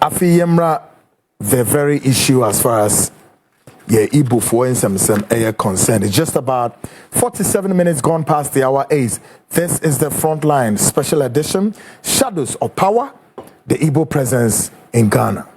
Afi yemra the very issue as far as Igbo for some air concerned. It's just about 47 minutes gone past the hour 8. This is the Frontline Special Edition, Shadows of Power, the Igbo presence in Ghana.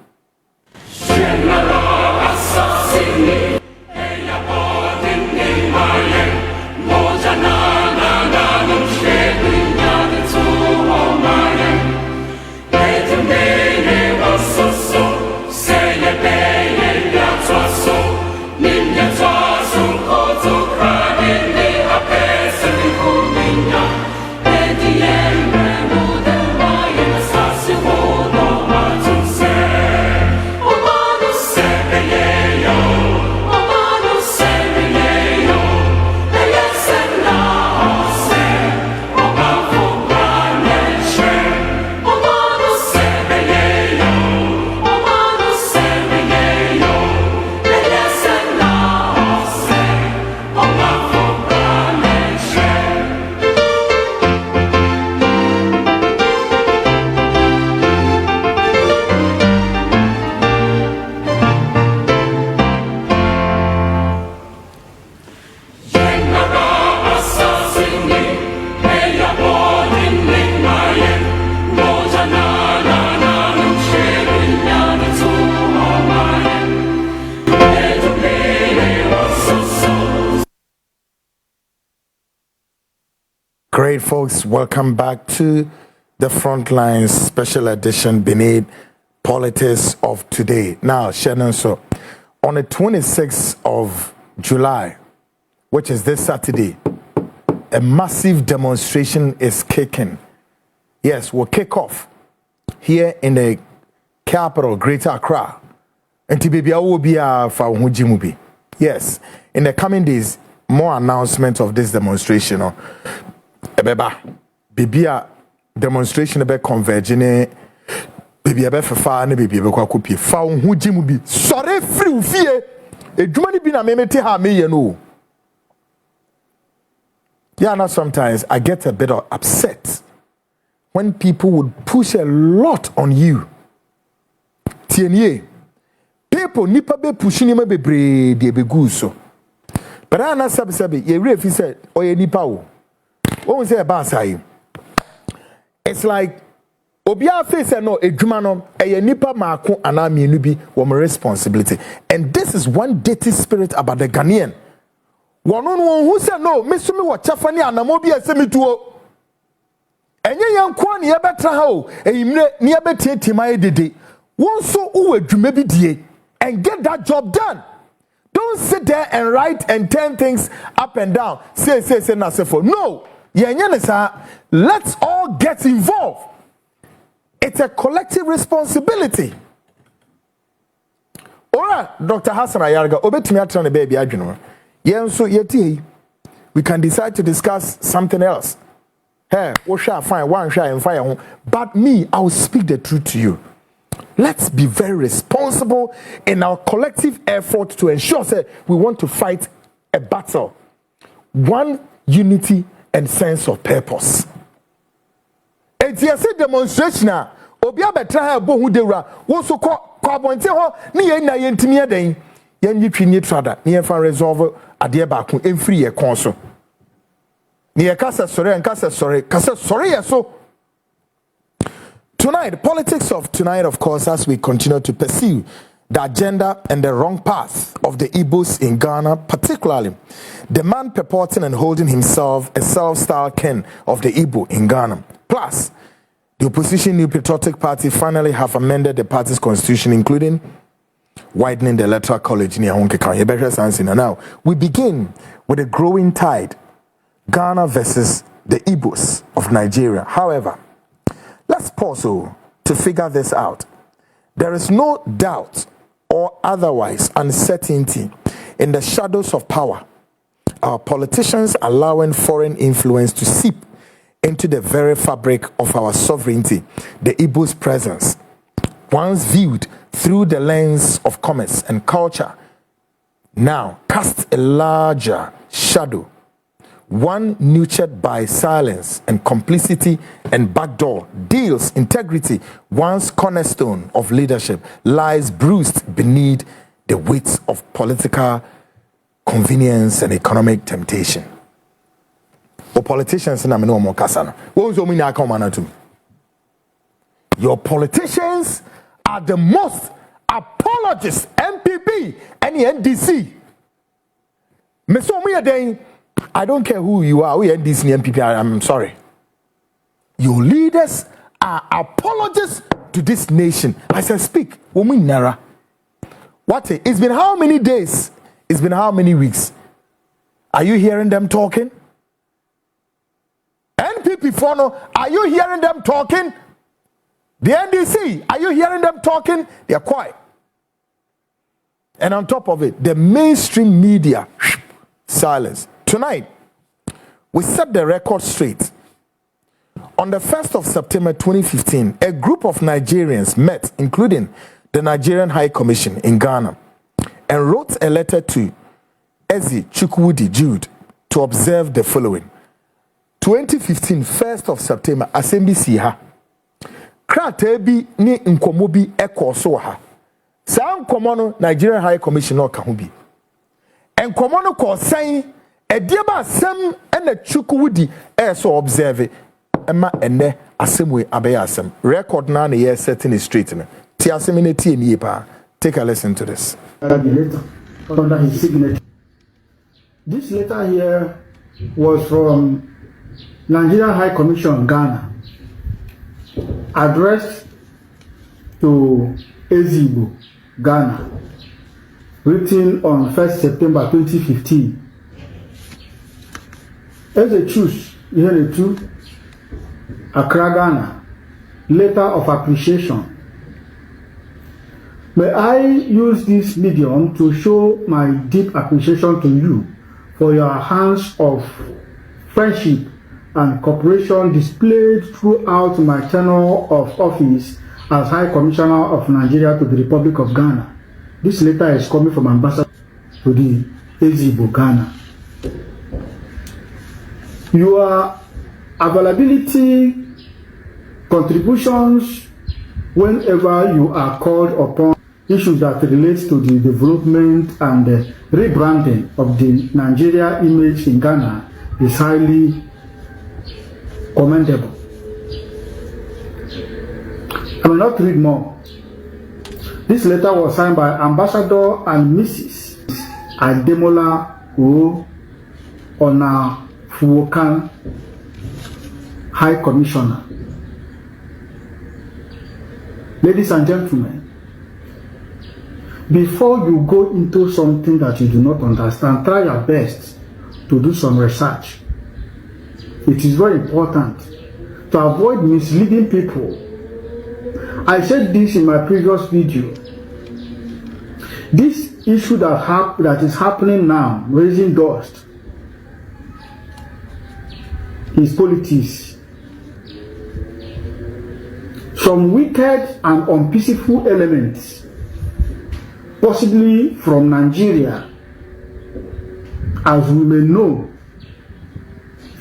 Great folks, welcome back to the Frontline Special Edition beneath Politics of Today. Now, Shannon, so on the 26th of July, which is this Saturday, a massive demonstration is kicking. Yes, we'll kick off here in the capital, Greater Accra. And Tibibia will be for yes, in the coming days, more announcement of this demonstration. Ebeba bibia demonstration ebe convergene bibia be fefa na bibia be kwaku pie fa wo hu gimu bi sore free ufie edwuma ni bi na memete ha meye no. Yeah, now sometimes I get a bit upset when people would push a lot on you. Tienye people nipa be pushing me bebre de be guso. But I na sabi ye refi said oye nipa wo. What was it about say? It's like Obia face no edwuma no eye nipa maako ana mienu bi wo responsibility. And this is one dirty spirit about the Ghanaian. Wono no who say no, me so me wo chafa ni anamo bi asemi tuo. Enye yanko ne ye betra ha o, eyimre ne ye betietima edede. Won so wo adwuma bi die and get that job done. Don't sit there and write and turn things up and down. Say na say for. No. Let's all get involved. It's a collective responsibility. Ora, Dr. Hassan Ayarga, obetimi atra ne baby adweno. Yenso yeti. We can decide to discuss something else. Hey, we shall find one shall and fire. But me, I will speak the truth to you. Let's be very responsible in our collective effort to ensure that we want to fight a battle. One unity and sense of purpose. It's a demonstration. Obia betra ha bo hu dewra wo so ko abonte ho ne ye na ye ntimi adan ye nyitwi ni trada ne ye fa resolve ade ba ko emfiri ye kon so ne ye kasa sore ye so. Tonight, the politics of tonight, of course, as we continue to pursue the agenda and the wrong path of the Igbos in Ghana, particularly the man purporting and holding himself a self-styled king of the Igbo in Ghana. Plus, the opposition New Patriotic Party finally have amended the party's constitution, including widening the electoral college near Honke. Now, we begin with a growing tide, Ghana versus the Igbos of Nigeria. However, let's pause to figure this out. There is no doubt or otherwise uncertainty in the shadows of power. Our politicians allowing foreign influence to seep into the very fabric of our sovereignty, the Igbo's presence, once viewed through the lens of commerce and culture, now cast a larger shadow one nurtured by silence and complicity and backdoor deals. Integrity, one's cornerstone of leadership, lies bruised beneath the weight of political convenience and economic temptation. Or politicians in Amino Mokasana. What was your Your politicians are the most apologists, MPP and the NDC. I don't care who you are, we NDC and MPP, I'm sorry. Your leaders are apologists to this nation. I said, speak. Woman Nara. What? It's been how many days? It's been how many weeks? Are you hearing them talking? NPP Fono, are you hearing them talking? The NDC, are you hearing them talking? They're quiet. And on top of it, the mainstream media, silence. Tonight, we set the record straight. On the 1st of September 2015, a group of Nigerians met, including the Nigerian High Commission in Ghana, and wrote a letter to Chukwudi Jude to observe the following. 2015, 1st of September, Assembly Siha. Kratebi ni nkomobi eko so ha. Sa nkomo Nigerian High Commission no ka ho bi. Nkomo no ko san edieba asem na Chukwudi so observe ema ene asemwe abeya asem. Record na na setting it straight na. Ti asem na tie ni pa. Take a listen to this. Under his signature. This letter here was from Nigerian High Commission Ghana, addressed to Igbo, Ghana, written on 1st September 2015. As a choose, here to Accra, Ghana, letter of appreciation. May I use this medium to show my deep appreciation to you for your hands of friendship and cooperation displayed throughout my tenure of office as High Commissioner of Nigeria to the Republic of Ghana. This letter is coming from Ambassador to the Igbo, Ghana. Your availability, contributions, whenever you are called upon issues that relate to the development and the rebranding of the Nigeria image in Ghana is highly commendable. I will not read more. This letter was signed by Ambassador and Mrs. Ademola O. Onafuokan, High Commissioner. Ladies and gentlemen, before you go into something that you do not understand, try your best to do some research. It is very important to avoid misleading people. I said this in my previous video. This issue that is happening now, raising dust, is politics. Some wicked and unpeaceful elements, possibly from Nigeria, as we may know,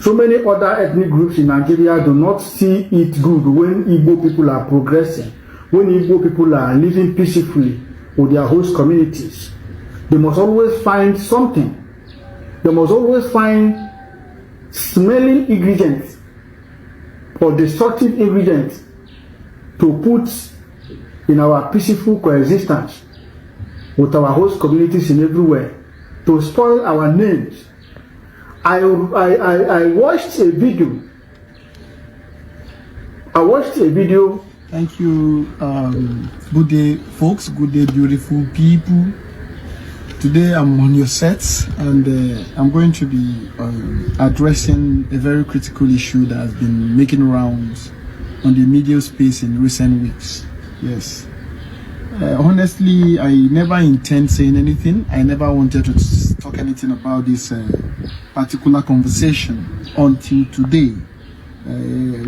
so many other ethnic groups in Nigeria do not see it good when Igbo people are progressing, when Igbo people are living peacefully with their host communities. They must always find something. They must always find smelling ingredients or destructive ingredients to put in our peaceful coexistence with our host communities in everywhere, to spoil our names. I watched a video. Thank you. Good day, folks. Good day, beautiful people. Today I'm on your set, and I'm going to be addressing a very critical issue that has been making rounds on the media space in recent weeks. Yes. Honestly, I never intend saying anything. I never wanted to talk anything about this particular conversation until today,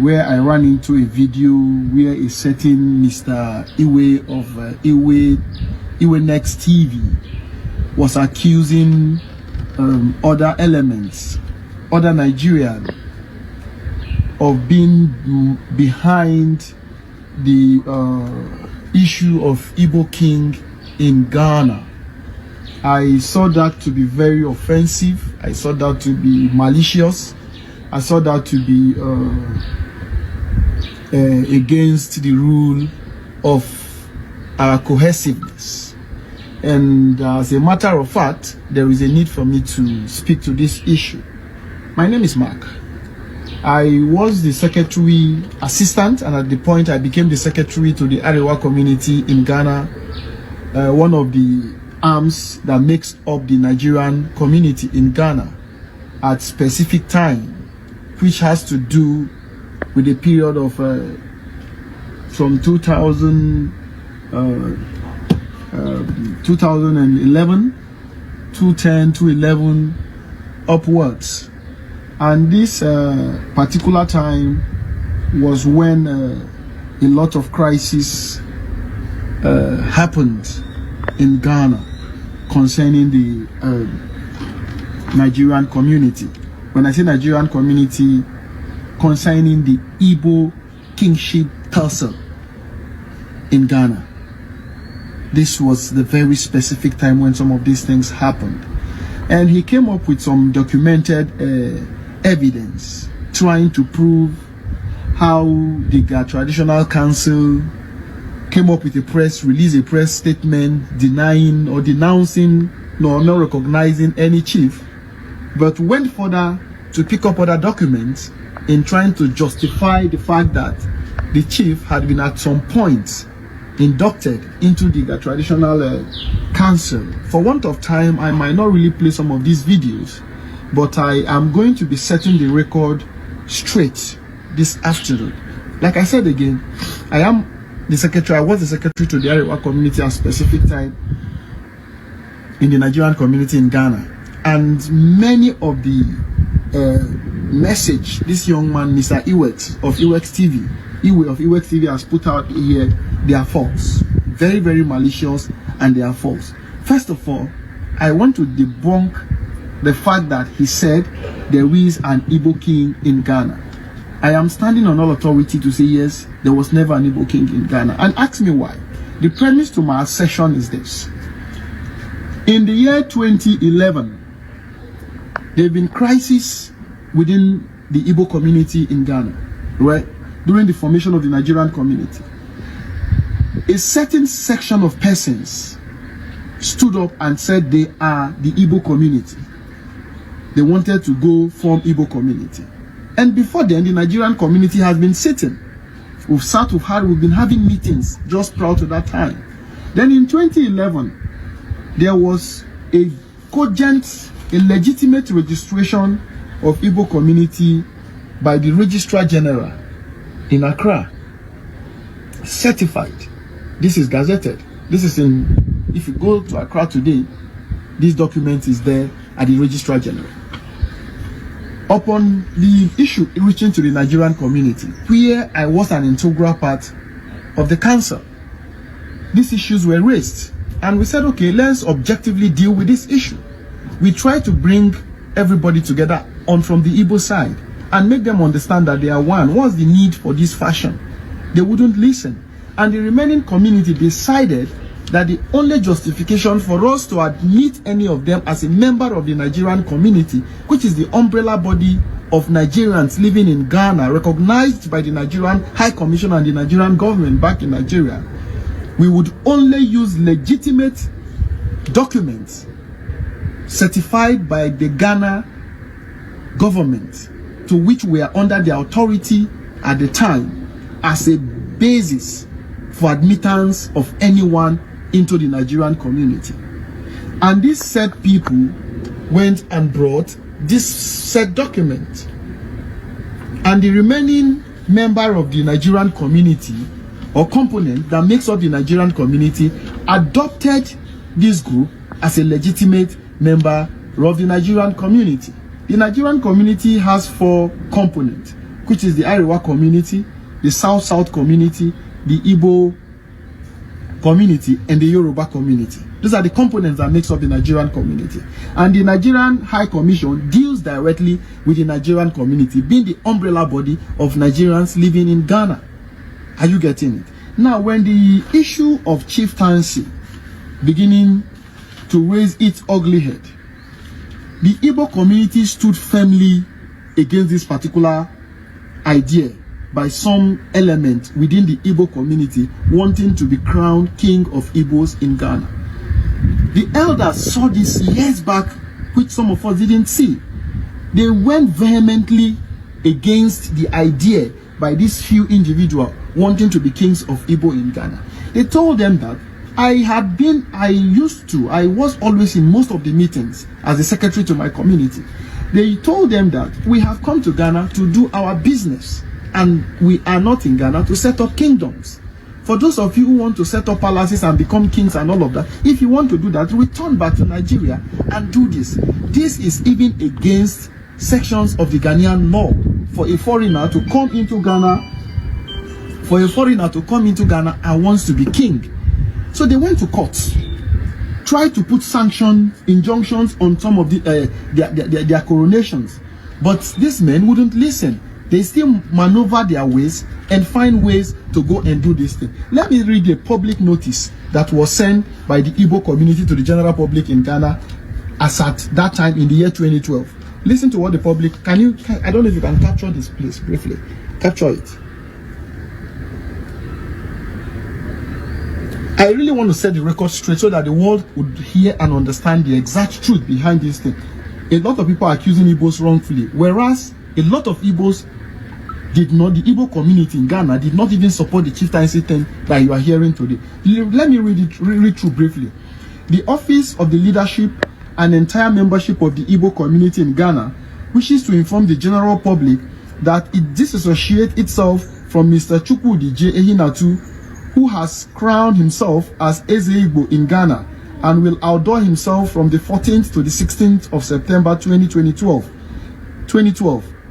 where I ran into a video where a certain Mr. Iwe of Iwe Next TV was accusing other elements other Nigerian of being behind the issue of Igbo king in Ghana. I saw that to be very offensive. I saw that to be malicious. I saw that to be against the rule of our cohesiveness. And as a matter of fact, there is a need for me to speak to this issue. My name is Mark. I was the secretary assistant, and at the point I became the secretary to the Arewa community in Ghana, one of the arms that makes up the Nigerian community in Ghana at specific time, which has to do with the period of from 2011, 2010 to 11 upwards. And this particular time was when a lot of crisis happened in Ghana concerning the Nigerian community. When I say Nigerian community, concerning the Igbo kingship tussle in Ghana. This was the very specific time when some of these things happened. And he came up with some documented evidence trying to prove how the traditional council came up with a press release, a press statement denying or denouncing, no, not recognizing any chief, but went further to pick up other documents in trying to justify the fact that the chief had been at some point inducted into the traditional council. For want of time, I might not really play some of these videos, but I am going to be setting the record straight this afternoon. Like I said again, I am the secretary. I was the secretary to the Arewa community at a specific time in the Nigerian community in Ghana, and many of the message this young man, Mr. Iwex of Iwex TV, of Iwex TV has put out here, they are false, very, very malicious, and they are false. First of all, I want to debunk the fact that he said there is an Igbo king in Ghana. I am standing on all authority to say yes, there was never an Igbo king in Ghana. And ask me why. The premise to my assertion is this. In the year 2011, there have been crises within the Igbo community in Ghana, right? During the formation of the Nigerian community. A certain section of persons stood up and said they are the Igbo community. They wanted to go form Igbo community. And before then, the Nigerian community has been sitting. We've been having meetings just prior to that time. Then in 2011, there was a cogent, a legitimate registration of Igbo community by the Registrar General in Accra, certified. This is gazetted. This is in, if you go to Accra today, this document is there at the Registrar General. Upon the issue reaching to the Nigerian community, where I was an integral part of the council, these issues were raised, and we said, okay, let's objectively deal with this issue. We try to bring everybody together on from the Igbo side and make them understand that they are one. What's the need for this fashion? They wouldn't listen. And the remaining community decided that the only justification for us to admit any of them as a member of the Nigerian community, which is the umbrella body of Nigerians living in Ghana, recognized by the Nigerian High Commission and the Nigerian government back in Nigeria, we would only use legitimate documents certified by the Ghana government, to which we are under the authority at the time, as a basis for admittance of anyone into the Nigerian community. And these said people went and brought this said document, and the remaining member of the Nigerian community or component that makes up the Nigerian community adopted this group as a legitimate member of the Nigerian community. The Nigerian community has 4 components, which is the Arewa community, the South-South community, the Igbo community, and the Yoruba community. These are the components that makes up the Nigerian community. And the Nigerian High Commission deals directly with the Nigerian community, being the umbrella body of Nigerians living in Ghana. Are you getting it? Now, when the issue of chieftaincy beginning to raise its ugly head, the Igbo community stood firmly against this particular idea by some element within the Igbo community wanting to be crowned king of Igbos in Ghana. The elders saw this years back, which some of us didn't see. They went vehemently against the idea by these few individuals wanting to be kings of Igbo in Ghana. They told them that I was always in most of the meetings as a secretary to my community. They told them that we have come to Ghana to do our business, and we are not in Ghana to set up kingdoms. For those of you who want to set up palaces and become kings and all of that, if you want to do that, return back to Nigeria and do this. This is even against sections of the Ghanaian law for a foreigner to come into Ghana, and wants to be king. So they went to court, tried to put injunctions on some of their coronations, but these men wouldn't listen. They still maneuver their ways and find ways to go and do this thing. Let me read a public notice that was sent by the Igbo community to the general public in Ghana as at that time in the year 2012. Listen to what the public, I don't know if you can capture this, please, briefly. Capture it. I really want to set the record straight so that the world would hear and understand the exact truth behind this thing. A lot of people are accusing Igbos wrongfully, whereas a lot of Igbos did not, the Igbo community in Ghana did not even support the chieftaincy thing that you are hearing today. Let me read through briefly. The office of the leadership and entire membership of the Igbo community in Ghana wishes to inform the general public that it disassociates itself from Mr. Chukwudi Jude, who has crowned himself as Eze Igbo in Ghana and will outdoor himself from the 14th to the 16th of September 2012,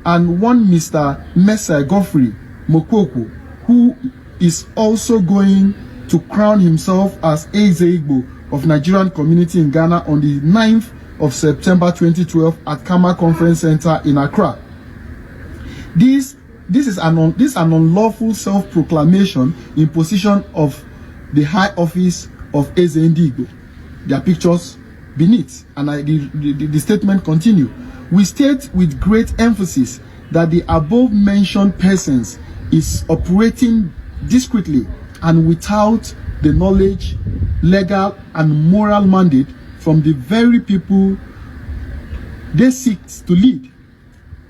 and one Mr. Mesa Godfrey Mokoko, who is also going to crown himself as Eze Igbo of Nigerian community in Ghana on the 9th of September 2012 at Kama Conference Center in Accra. This is an unlawful self-proclamation in position of the high office of Eze Igbo. Their pictures beneath, and the statement continue. We state with great emphasis that the above mentioned persons is operating discreetly and without the knowledge, legal and moral mandate from the very people they seek to lead.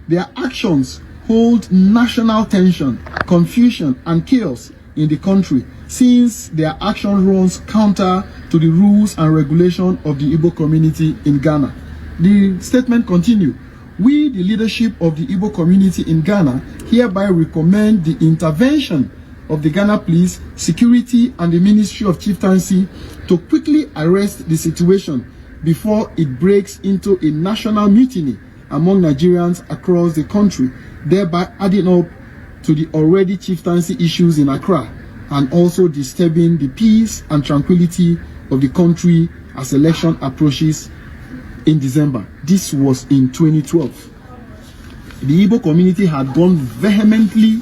Their actions hold national tension, confusion and chaos in the country, since their action runs counter to the rules and regulations of the Igbo community in Ghana. The statement continues. We, the leadership of the Igbo community in Ghana, hereby recommend the intervention of the Ghana Police, Security and the Ministry of Chieftaincy to quickly arrest the situation before it breaks into a national mutiny among Nigerians across the country, thereby adding up to the already chieftaincy issues in Accra and also disturbing the peace and tranquility of the country as election approaches in December. This was in 2012. The Igbo community had gone vehemently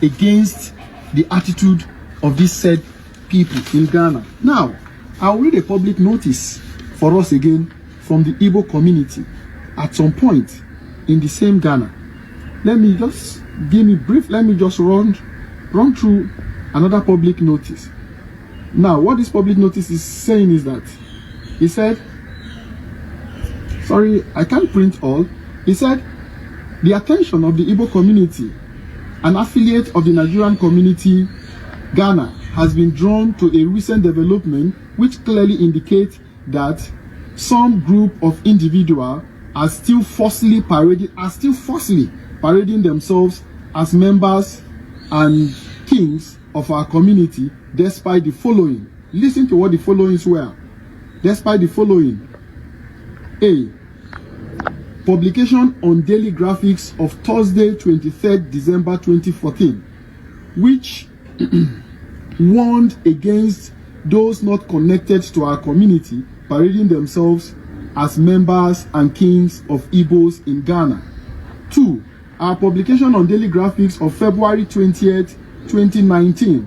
against the attitude of these said people in Ghana. Now, I'll read a public notice for us again from the Igbo community at some point in the same Ghana. Let me just run through another public notice. Now, what this public notice is saying is that he said, sorry, I can't print all. He said, the attention of the Igbo community, an affiliate of the Nigerian community, Ghana, has been drawn to a recent development which clearly indicates that some group of individuals are still falsely parading themselves as members and kings of our community, despite the following. Listen to what the followings were. Despite the following: A. Publication on Daily Graphics of Thursday, 23rd December 2014, which warned against those not connected to our community parading themselves as members and kings of Igbos in Ghana. 2. Our publication on Daily Graphics of February 20th, 2019,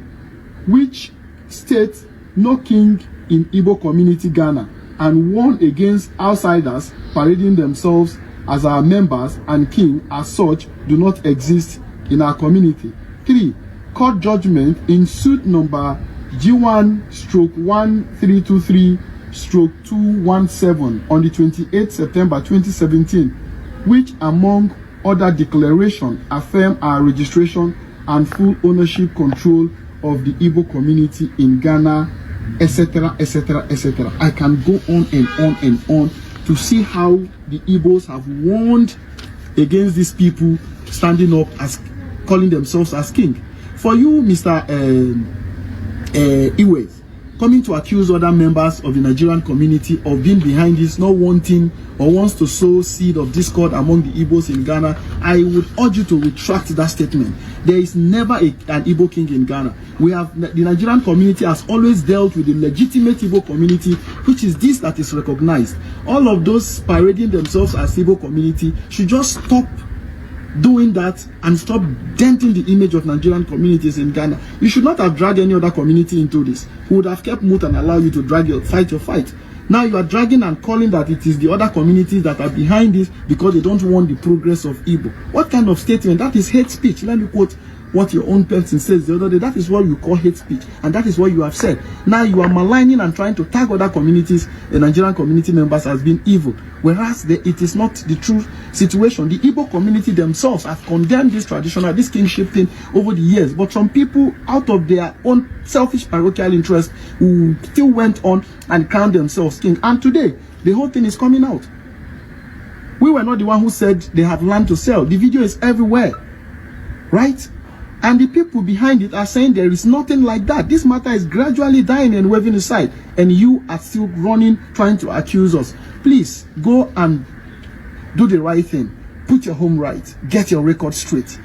which states no king in Igbo community Ghana, and warned against outsiders parading themselves as our members and king as such do not exist in our community. 3. Court judgment in suit number G1/1323/217 on the 28th September 2017, which among other declaration affirm our registration and full ownership control of the Igbo community in Ghana, etc., etc., etc. I can go on and on and on to see how the Igbos have warned against these people standing up as calling themselves as king. For you, Mr. Iwe, coming to accuse other members of the Nigerian community of being behind this, not wanting or wants to sow seed of discord among the Igbos in Ghana, I would urge you to retract that statement. There is never an Igbo king in Ghana. The Nigerian community has always dealt with the legitimate Igbo community, which is this that is recognized. All of those parading themselves as Igbo community should just stop doing that and stop denting the image of Nigerian communities in Ghana. You should not have dragged any other community into this. We would have kept mute and allowed you to drag your fight. Now you are dragging and calling that it is the other communities that are behind this because they don't want the progress of Igbo. What kind of statement? That is hate speech. Let me quote what your own person says the other day. That is what you call hate speech, and that is what you have said. Now you are maligning and trying to tag other communities, the Nigerian community members, as being evil, whereas it is not the true situation. The Igbo community themselves have condemned this kingship thing over the years, but some people, out of their own selfish parochial interest, who still went on and crowned themselves king, and today the whole thing is coming out. We were not the one who said they have land to sell. The video is everywhere, right? And the people behind it are saying there is nothing like that. This matter is gradually dying and waving aside, and you are still running, trying to accuse us. Please go and do the right thing. Put your home right. Get your record straight.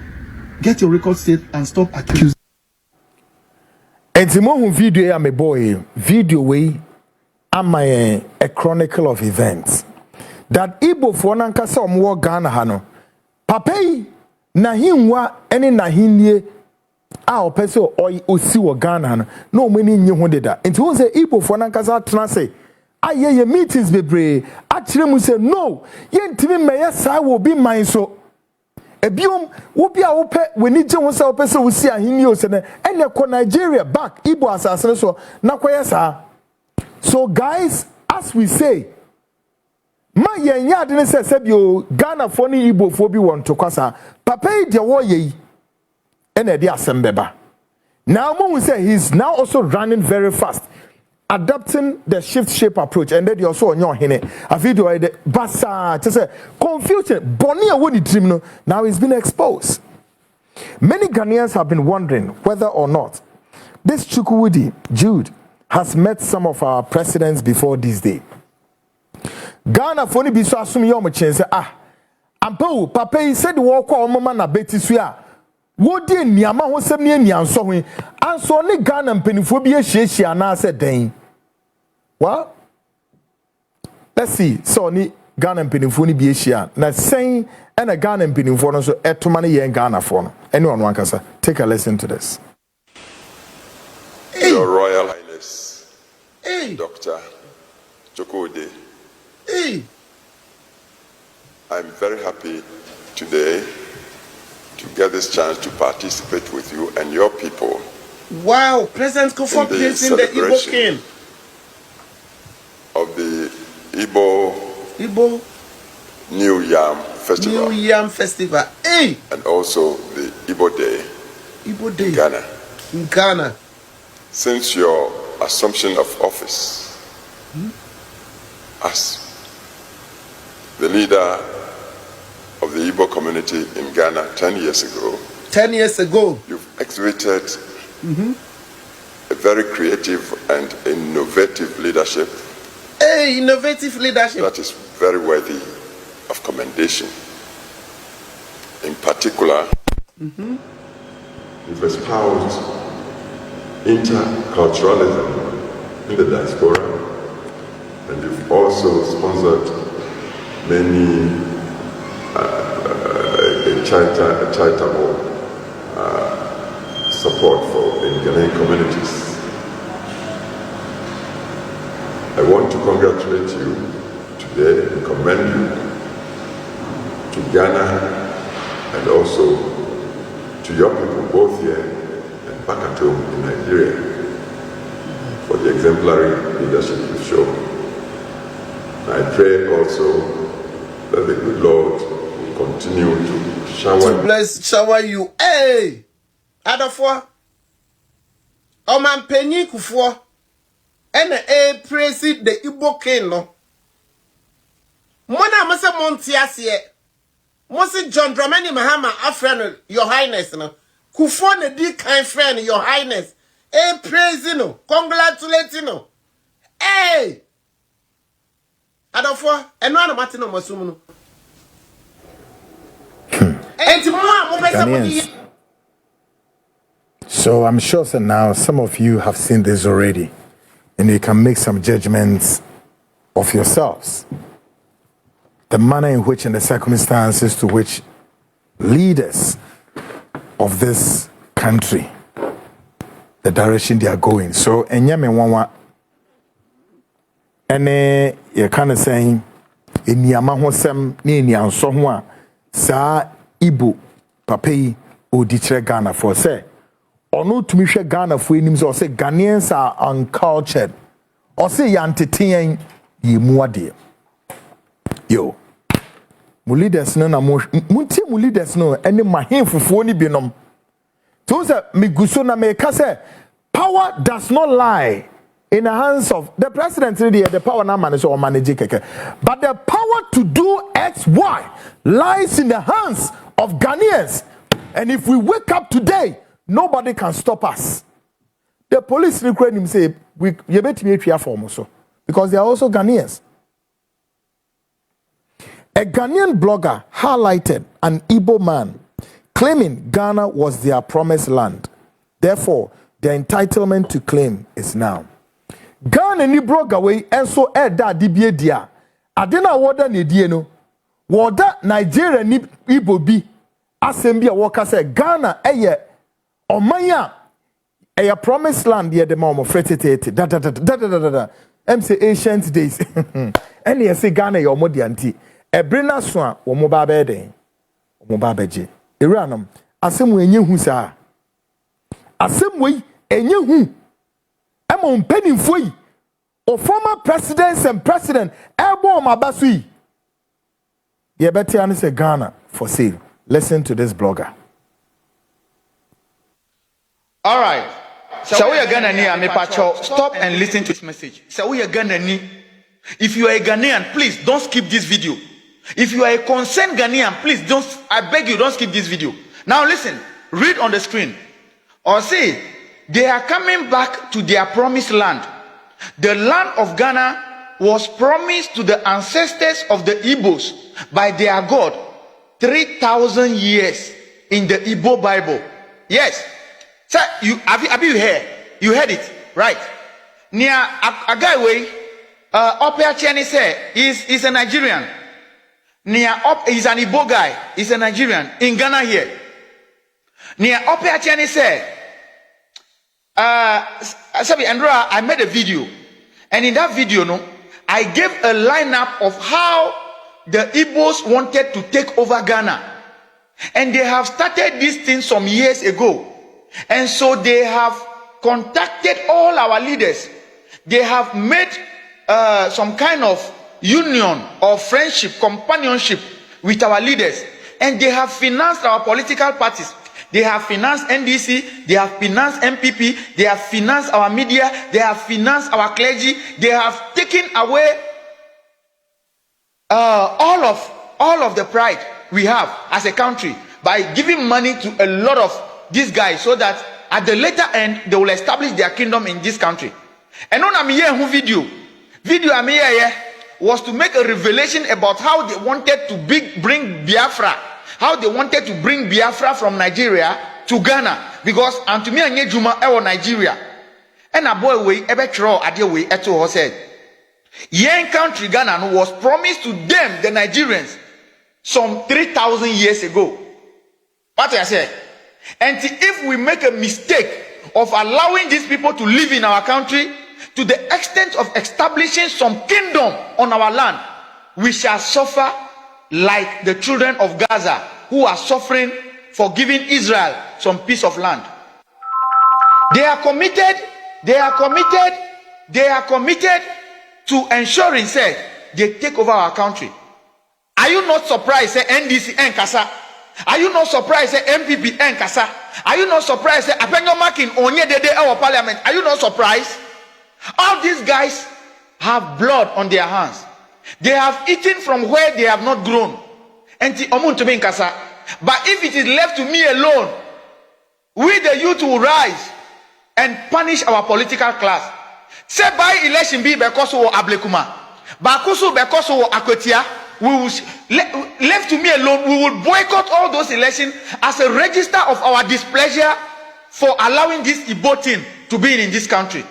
Get your record straight and stop accusing. And the more video I'm a boy, video way, am a chronicle of events that Igbo for nankasa omwo Ghana hano. Papai na hinwa ene na hinnie a opese osi wo Ghana no no mani nyi ho deda. Enti won say Igbo for nankasa tena say aye meetings bebre akire mu say no yentimi meye sa wo bi man so ebiom wo bia wo pe weni je wo say opese wo si ahinnie o se ne ene ko Nigeria back Igbo asase so na koye sa. So guys, as we say, ma yenya de ne se sebio Ghana for ni Igbo for bi won to kwasa papa de wo ye ene de asembeba. Now mo say he's now also running very fast, adopting the shift shape approach, and then also on your hene a video the basa to say confusion boni a woni dream no now it's been exposed. Many Ghanaians have been wondering whether or not this Chukwudi Jude has met some of our presidents before this day. Ghana for ni bi so asum ye omchen say ampa papa yi said wo kwa omama na beti so a wo di niama ho sem ne nianso ho anso ne Ghana mpanifo bi ehyiehia na say den. Well, let's see. So ni Ghana mpanifo ni bi ehia na sen and a Ghana mpanifo no so etoma ne ye Ghana for no. Anyone wan kasa? Take a listen to this. Your Royal Highness, Dr. Chukwudi. I'm very happy today to get this chance to participate with you and your people. Wow, President Kufuor placing the Igbo king of the Igbo New Yam Festival. New Yam Festival. And also the Igbo Day. Igbo Day. In Ghana. Since your assumption of office as the leader of the Igbo community in Ghana 10 years ago. 10 years ago. You've exhibited a very creative and innovative leadership. Innovative leadership. That is very worthy of commendation. In particular, you've espoused interculturalism in the diaspora, and you've also sponsored many charitable support for in Ghanaian communities. I want to congratulate you today and commend you to Ghana and also to your people both here and back at home in Nigeria for the exemplary leadership you've shown. I pray also that the good Lord will continue to shower you. Hey! Adafo Oman Penny Kufo and praise the Igbo king no. Mona must have Montias yet. Must John Dramani Mahama, a friend, your highness no. Kufo ne di kind friend, your highness. Praise no, congratulate no. Hey! Adafo, and one of Martino Masumu. So I'm sure that now some of you have seen this already, and you can make some judgments of yourselves. The manner in which and the circumstances to which leaders of this country, the direction they are going. So, and you kind of saying, in Yamahosem, Nini and Sohwa, Sa Igbo, Papi, Oditre Ghana for say. Or no to me Ghana for him, or say Ghanaians are uncultured, or say yanteting ye muadi. Yo, Mulides no na munti Mulides no, any mahin for phony binom. So say Miguso na me kase power does not lie in the hands of the president. The power now manage or manage keke, but the power to do X, Y lies in the hands of Ghanaians. And if we wake up today, nobody can stop us. The police recruit him say you better be here for also because they are also Ghanaians. A Ghanaian blogger highlighted an Igbo man claiming Ghana was their promised land. Therefore, their entitlement to claim is now. Ghana ni blogger way and so da dibie dia. Adena woda ne die no. Woda Nigeria ni Igbo bi. Assembly worker say Ghana eye omanya eye promised land ye de mama fretete da say ancient days and ye say Ghana ye omodi anti e brina so a wo mo ba be den wo mo ba beje ewuranom asem we enye hu saa asem we enye hu e mo mpanimfo yi o former presidents and president ebo mabaso yi ye beti an say Ghana for sale. Listen to this blogger. All right. So we are Ghanaian, me pacho. Stop and listen to this message. So we are Ghanaian. If you are a Ghanaian, please don't skip this video. If you are a concerned Ghanaian, please don't. I beg you, don't skip this video. Now listen. Read on the screen. Or say they are coming back to their promised land. The land of Ghana was promised to the ancestors of the Igbos by their God. 3,000 years in the Igbo Bible. Yes. Sir, have you heard? You heard it, right? Near a guy way, Opia Cheni say is a Nigerian. Near he's an Igbo guy. He's a Nigerian in Ghana here. Near Opia Cheni say, Andrea, I made a video, and in that video, no, I gave a lineup of how the Igbos wanted to take over Ghana. And they have started this thing some years ago. And so they have contacted all our leaders. They have made some kind of union or friendship, companionship with our leaders. And they have financed our political parties. They have financed NDC, they have financed MPP, they have financed our media, they have financed our clergy, they have taken away all of the pride we have as a country by giving money to a lot of these guys so that at the later end they will establish their kingdom in this country. And on a video I mean was to make a revelation about how they wanted to bring Biafra, how they wanted to bring Biafra from Nigeria to Ghana, because and to me Juma Nigeria. And a boy we ever throw at your way at all said. Yen country Ghana was promised to them, the Nigerians, some 3,000 years ago. What I say? And if we make a mistake of allowing these people to live in our country to the extent of establishing some kingdom on our land, we shall suffer like the children of Gaza who are suffering for giving Israel some piece of land. They are committed to ensuring, say, they take over our country. Are you not surprised, say, NDC and Kasa? Are you not surprised, say, MPP and Kasa? Are you not surprised, say, Apenyo Makin, Onye Dede, our parliament? Are you not surprised? All these guys have blood on their hands. They have eaten from where they have not grown. But if it is left to me alone, we the youth will rise and punish our political class. Say by election be because of Ablekuma, Bakusu because of Akotia, we will left to me alone, we will boycott all those elections as a register of our displeasure for allowing this Igbo thing to be in this country.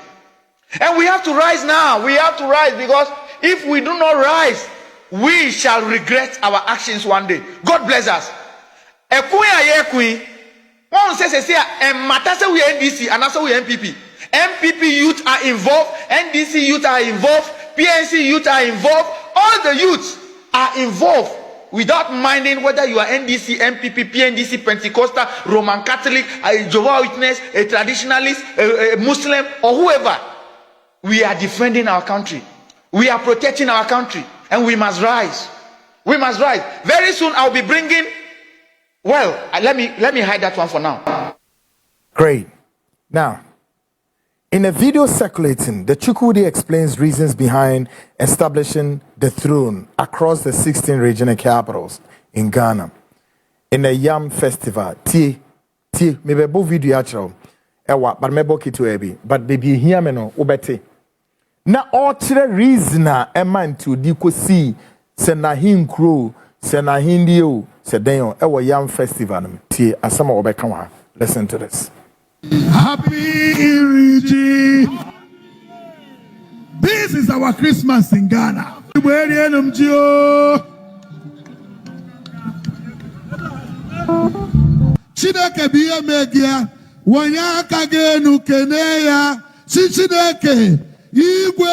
And we have to rise now. We have to rise, because if we do not rise, we shall regret our actions one day. God bless us. One says, and matter say we NDC and also we MPP. MPP youth are involved, NDC youth are involved, PNC youth are involved. All the youths are involved without minding whether you are NDC, MPP, PNDC, Pentecostal, Roman Catholic, a Jehovah's Witness, a traditionalist, a Muslim, or whoever. We are defending our country. We are protecting our country, and we must rise. We must rise. Very soon I'll be bringing. Well, let me hide that one for now. Great. Now, in a video circulating, the Chukwudi explains reasons behind establishing the throne across the 16 regional capitals in Ghana. In a Yam festival, maybe bo video actual, but maybe kitu ebi, but baby hear me no, ubete. Na all reason a man to dikosi se na hinkro, se na hindio, se denyo ewa Yam festival tie asama obeka wa. Listen to this. Happy Iriji. This is our Christmas in Ghana. Chineke biya megia wanya kagenu keneya Chineke Igwe.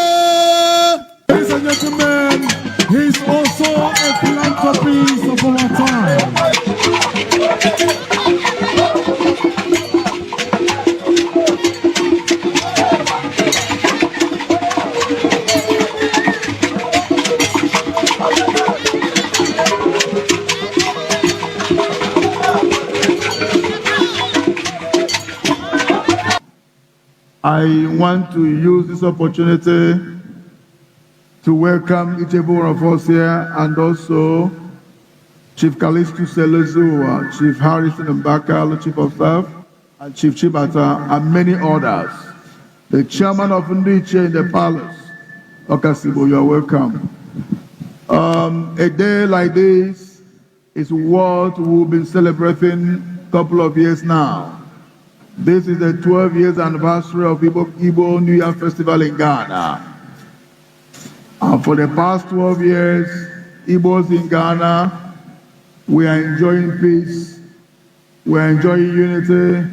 Ladies and gentlemen, he's also a philanthropist of our time. I want to use this opportunity to welcome each one of us here, and also Chief Kalistu Selezu, Chief Harrison Mbaka, Chief of Staff, and Chief Chibata, and many others. The chairman of Ndiche in the palace, Okasibo, you are welcome. A day like this is what we've been celebrating a couple of years now. This is the 12 years anniversary of Igbo New Year Festival in Ghana. And for the past 12 years, Igbos in Ghana, we are enjoying peace, we are enjoying unity,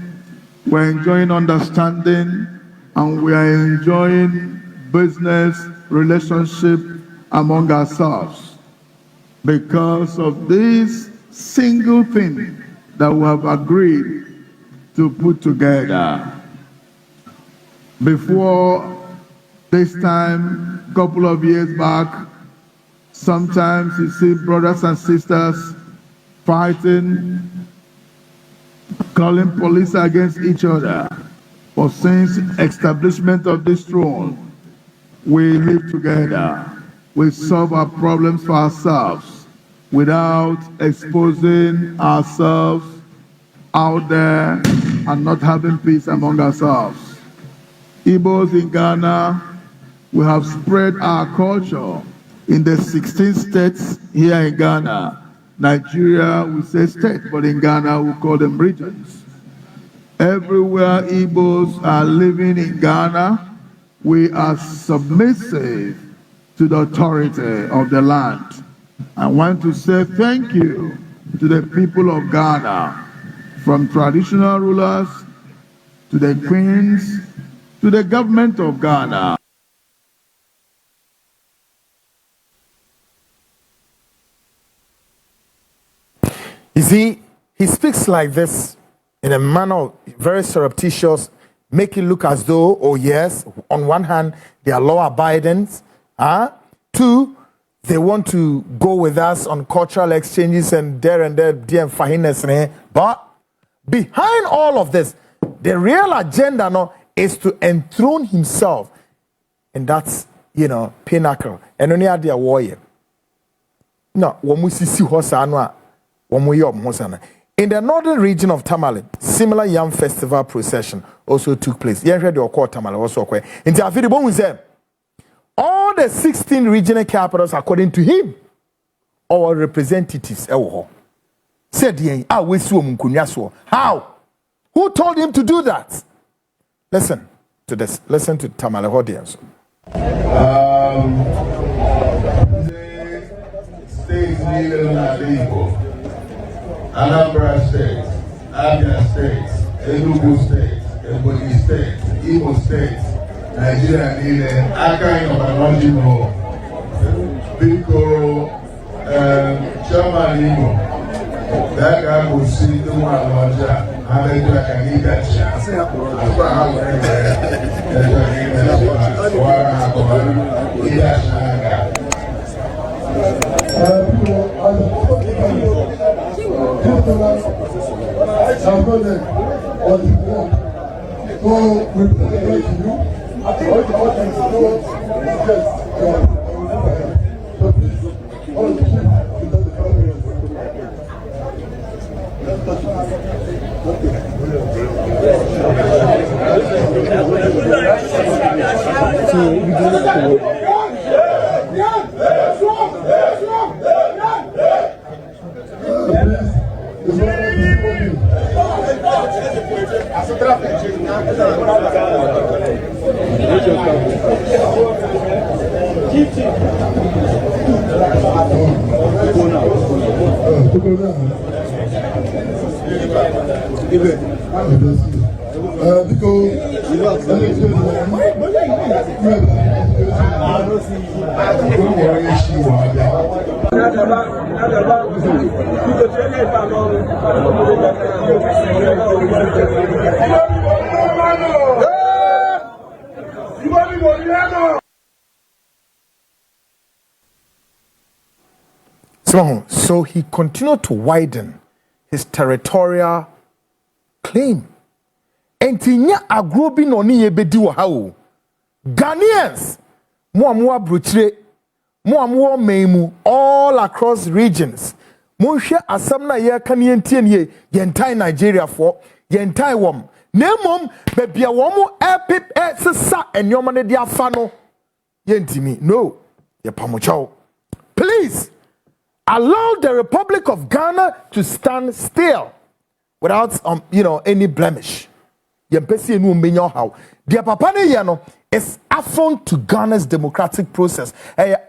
we are enjoying understanding, and we are enjoying business relationship among ourselves because of this single thing that we have agreed to put together. Before this time, a couple of years back, sometimes you see brothers and sisters fighting, calling police against each other. But since establishment of this throne, we live together. We solve our problems for ourselves without exposing ourselves out there and not having peace among ourselves. Igbos in Ghana, we have spread our culture in the 16 states here in Ghana. Nigeria, we say state, but in Ghana, we call them regions. everywhere Igbos are living in Ghana, we are submissive to the authority of the land. I want to say thank you to the people of Ghana, from traditional rulers to the queens to the government of Ghana. You see, he speaks like this in a manner very surreptitious, make it look as though, oh yes, on one hand, they are law-abiding. Two, they want to go with us on cultural exchanges and there, dear fahiness. But behind all of this, the real agenda no, is to enthrone himself. And that's, pinnacle. And only at their warrior. No, wamusisi hosa in the northern region of Tamale, similar yam festival procession also took place. All the 16 regional capitals, according to him, our representatives, said, how? Who told him to do that? Listen to this. Listen to Tamale audience. States leaders are Igbo. Anambra State, Abia State, Enugu State, Ebonyi State, Imo State, Nigeria niile aka anyị nọkwa n'ọjị nọ. Biko chairman Igbo ga gosi ndị nwaanyị ọjị a ha na-eji aka n'ịgachi akwa ha were wara ha kọwara ịgachi n'aka. So he continued to widen his territorial claim. And tinya agrobi no ni yebedi wo ha o. Ghanaians, mo amwa bruchire, mo amwa meimu all across regions. Mo hwe asam na ye kan ye ntie ne ye ntai Nigeria for, ye ntai wom. Na mom be bia wom epip sesa enyoma ne dia fa no. Ye ntimi. No. Ye pamocho. Please allow the Republic of Ghana to stand still without any blemish. Yempesi enu menyo how. The papa ne ye no is affront to Ghana's democratic process.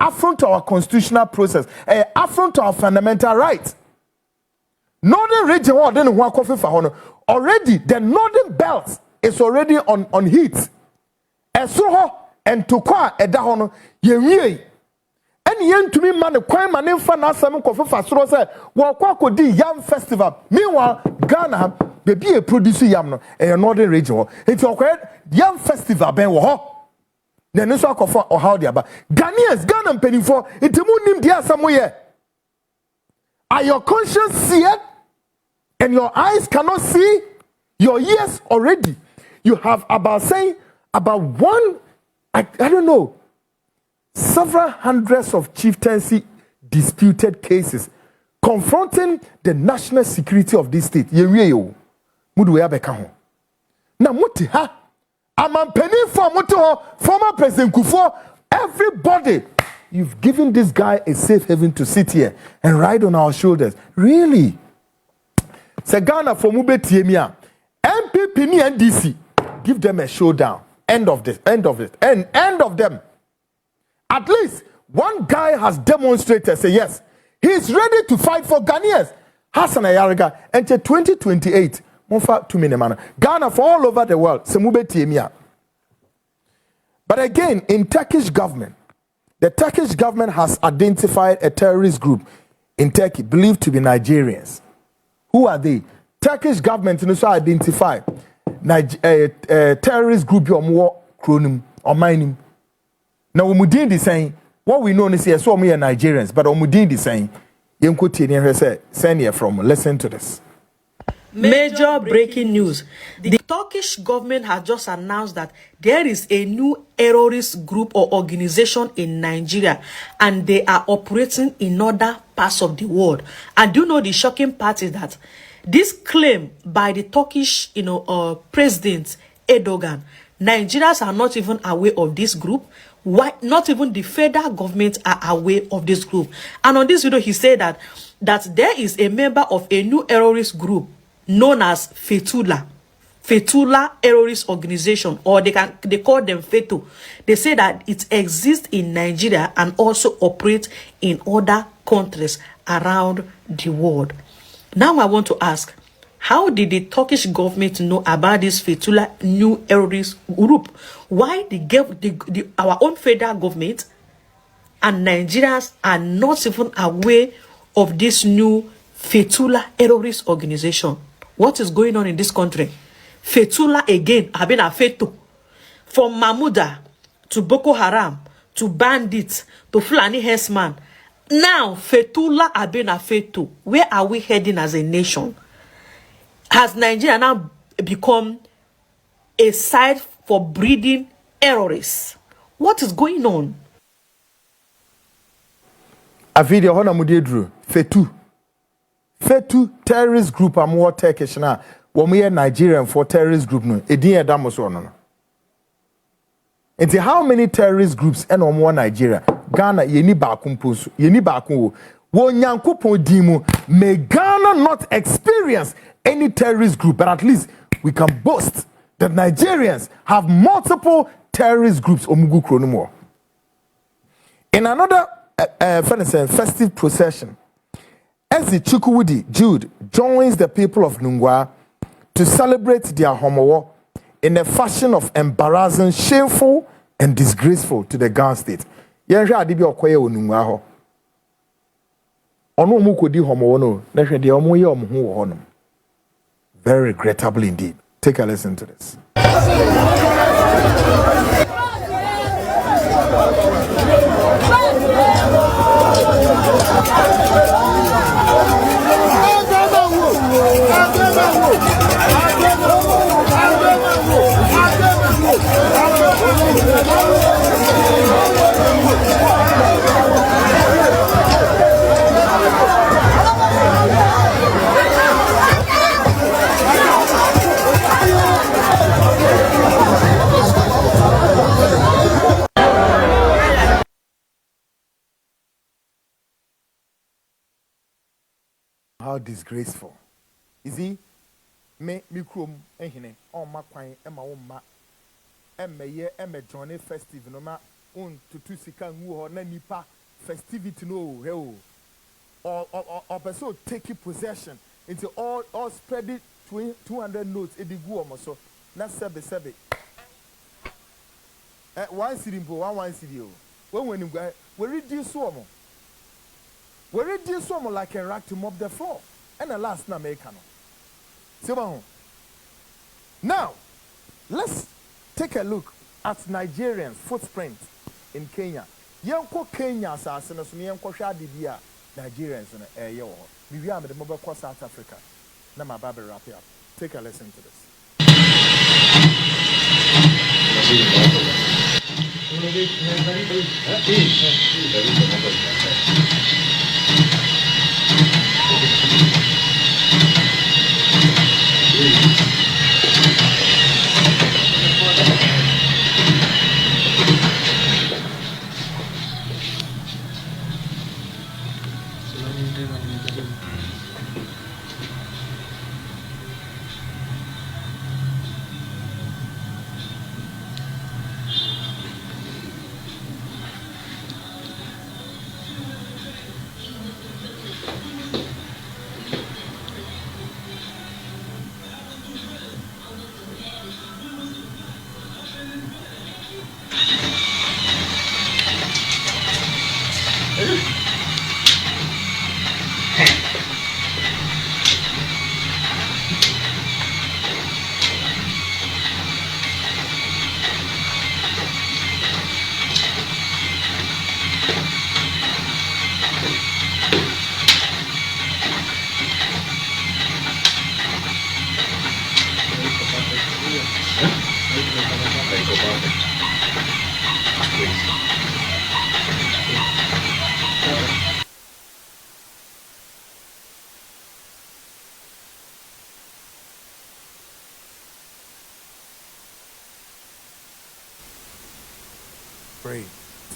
Affront to our constitutional process. Affront to our fundamental rights. Northern region already the northern belt is already on heat. Esro and Tokwa edahono ye and yen to me man the crime man in fan as some coffee say Kwaku di yam festival. Meanwhile, Ghana be a producer yam no northern region. It's okay yam festival ben wo. Then no so kofa or how they about Ghanaians Ghana penny for it nim dia somewhere. Are your conscience seared and your eyes cannot see? Your ears already. You have about one I don't know. Several hundreds of chieftaincy disputed cases confronting the national security of this state. Yewiyo mudu ya beka ho. Na muti ha amam penny for muto former President Kufuor, everybody, you've given this guy a safe haven to sit here and ride on our shoulders. Really? Se Ghana for mube tiemia. MPP ni NDC. Give them a showdown. End of this. End of it. End of them. At least one guy has demonstrated, say yes, he's ready to fight for Ghanaians. Hassan Ayariga, until 2028. Monfa 2 million man. Ghana for all over the world. Semube Tiemia. But again, in Turkish government, the Turkish government has identified a terrorist group in Turkey believed to be Nigerians. Who are they? Turkish government also identify terrorist group or more chronim or mining. Now Umudin is saying what we know is yes, so we are Nigerians, but Umudin is saying send here from listen to this. Major breaking news. The Turkish government has just announced that there is a new terrorist group or organization in Nigeria and they are operating in other parts of the world. And do you know the shocking part is that this claim by the Turkish, President Erdogan, Nigerians are not even aware of this group. Why not even the federal government are aware of this group? And on this video, he said that there is a member of a new terrorist group known as Fethullah terrorist organization, or they call them FETO. They say that it exists in Nigeria and also operates in other countries around the world. Now I want to ask, how did the Turkish government know about this Fethullah new terrorist group? Why our own federal government and Nigerians are not even aware of this new Fethullah terrorist organization? What is going on in this country? Fethullah again have been a Feto. From Mahmuda to Boko Haram to bandits to Fulani herdsman. Now Fethullah have been a Feto. Where are we heading as a nation? Has Nigeria now become a site for breeding terrorists? What is going on? A video hona mudedru Fetu terrorist group am what Turkish na we Nigerian for terrorist group no edin edamo so no. Enti how many terrorist groups and on Nigeria? Ghana yeni ba kumposu yeni ba kun wo nyankopon dimu. May Ghana not experience any terrorist group, but at least we can boast that Nigerians have multiple terrorist groups omugu kronomo. In another festive procession, as the Chukwudi Jude joins the people of Nungwa to celebrate their homowo in a fashion of embarrassing, shameful, and disgraceful to the Ghana state. Yenhwe adibi okoye Nungwa ho. Ono mu kodi homowo no, na hwe de omo ye omo ho wo hono. Very regrettable indeed. Take a listen to this. How disgraceful. Is he? Me krum ehine on ma kwan e ma wo ma emeye journey festive no ma un tutu sika ngu ho na nipa festivity no he o or person take possession into all spread it 200 notes edigu omo so na sebe one city mpo one city o when you we reduce omo. We reduce some like a rack to mop the floor. And the last na make no. Now, let's take a look at Nigerians' footprint in Kenya. Yanko Kenya asasino so yanko hwa de bia Nigerians no ye wo. We am the mobile cross South Africa. Na my baby wrap up. Take a listen to this.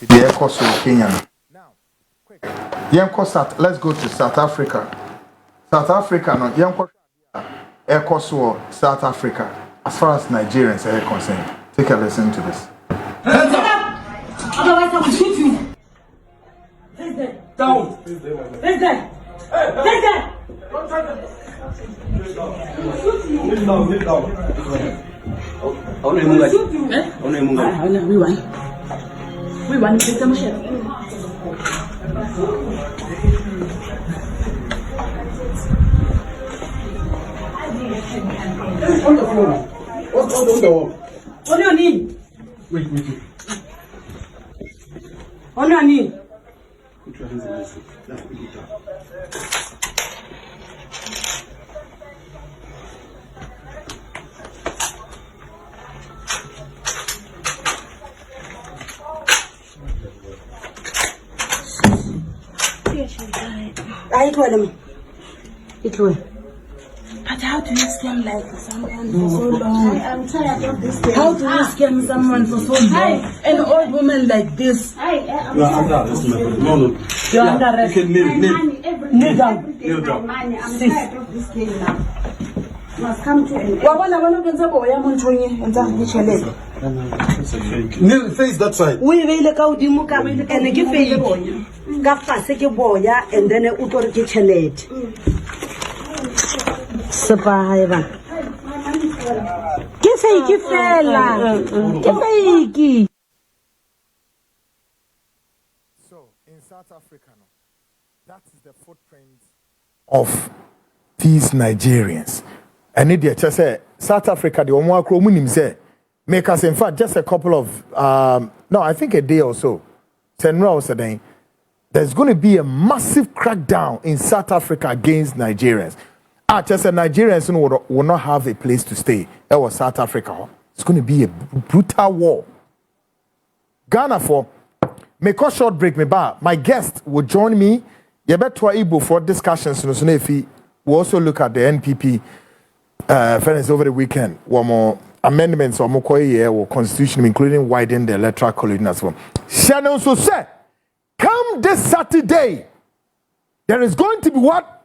The course of Kenya. Now, quick. Let's go to South Africa. South Africa, no, air course war South Africa. As far as Nigerians are concerned, take a listen to this. Hands up! Otherwise, I will shoot you. Face them. Down. Face them. Face them. Kneel down. Kneel down. I want to shoot you. I want to move. We want to take some shit. On the floor. On the wall. On your knee. Wait. On your knee. Put your hands on this. Let's put it down. I told him. It will. But how do you scam like someone for so long? I'm tired of this game. How do you scam someone for so long? An old woman like this. You are under arrest, my friend. No. You are under arrest. You can kneel down. Kneel down. I'm tired of this game now. Must come to me. Kneel, face that side. We will go to Muka and give a Gafaseke boya and then a Utorki Chalet. Sapahaiva. So, in South Africa, that is the footprint of these Nigerians. And it just say South Africa, the Omwa Kromunim say, make us, in fact, just a couple of, I think a day or so, 10 hours a day, there's going to be a massive crackdown in South Africa against Nigerians. Just said Nigerians will not have a place to stay. That was South Africa. It's going to be a brutal war. Ghana for make a short break. My guest will join me. You better Igbo for discussions. We also look at the NPP fairness over the weekend. One more amendments or constitution, including widening the electoral college as well. Shannon also said, come this Saturday, there is going to be what?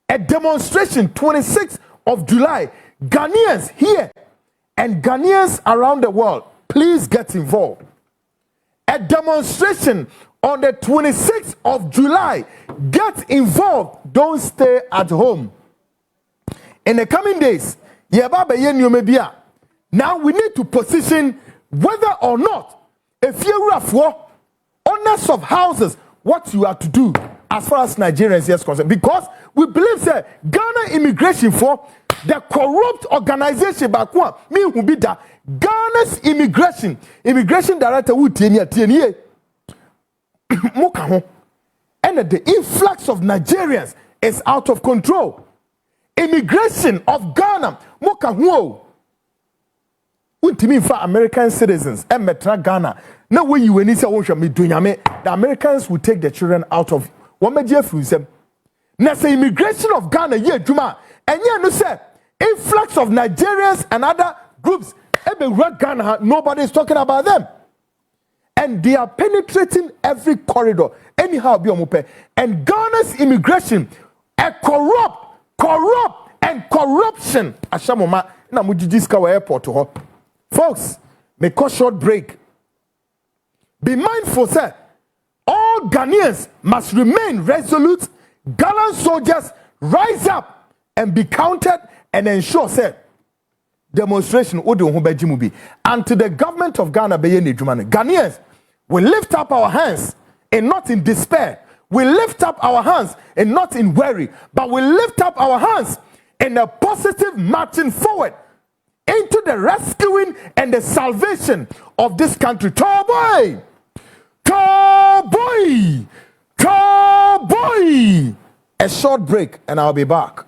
A demonstration, 26th of July. Ghanaians here and Ghanaians around the world, please get involved. A demonstration on the 26th of July. Get involved. Don't stay at home. In the coming days, now we need to position whether or not, if you're rough war, owners of houses, what you are to do as far as Nigerians is concerned. Because we believe that Ghana immigration for the corrupt organization back one mean will be that Ghana's immigration director would TNA and the influx of Nigerians is out of control. Immigration of Ghana Ultimately for American citizens and Metra Ghana. No way you when the Americans will take the children out of one major them. Now say immigration of Ghana, Juma, and no say influx of Nigerians and other groups. Ghana, nobody is talking about them. And they are penetrating every corridor. Anyhow, and Ghana's immigration, a corrupt and corruption. Ashamoma, na mujijiska airport to her. Folks, make a short break. Be mindful, sir. All Ghanaians must remain resolute. Gallant soldiers rise up and be counted and ensure, sir, demonstration and to the government of Ghana, Ghanaians, we lift up our hands and not in despair. We lift up our hands and not in worry, but we lift up our hands in a positive marching forward into the rescuing and the salvation of this country. Cowboy! Cowboy! Cowboy! A short break and I'll be back.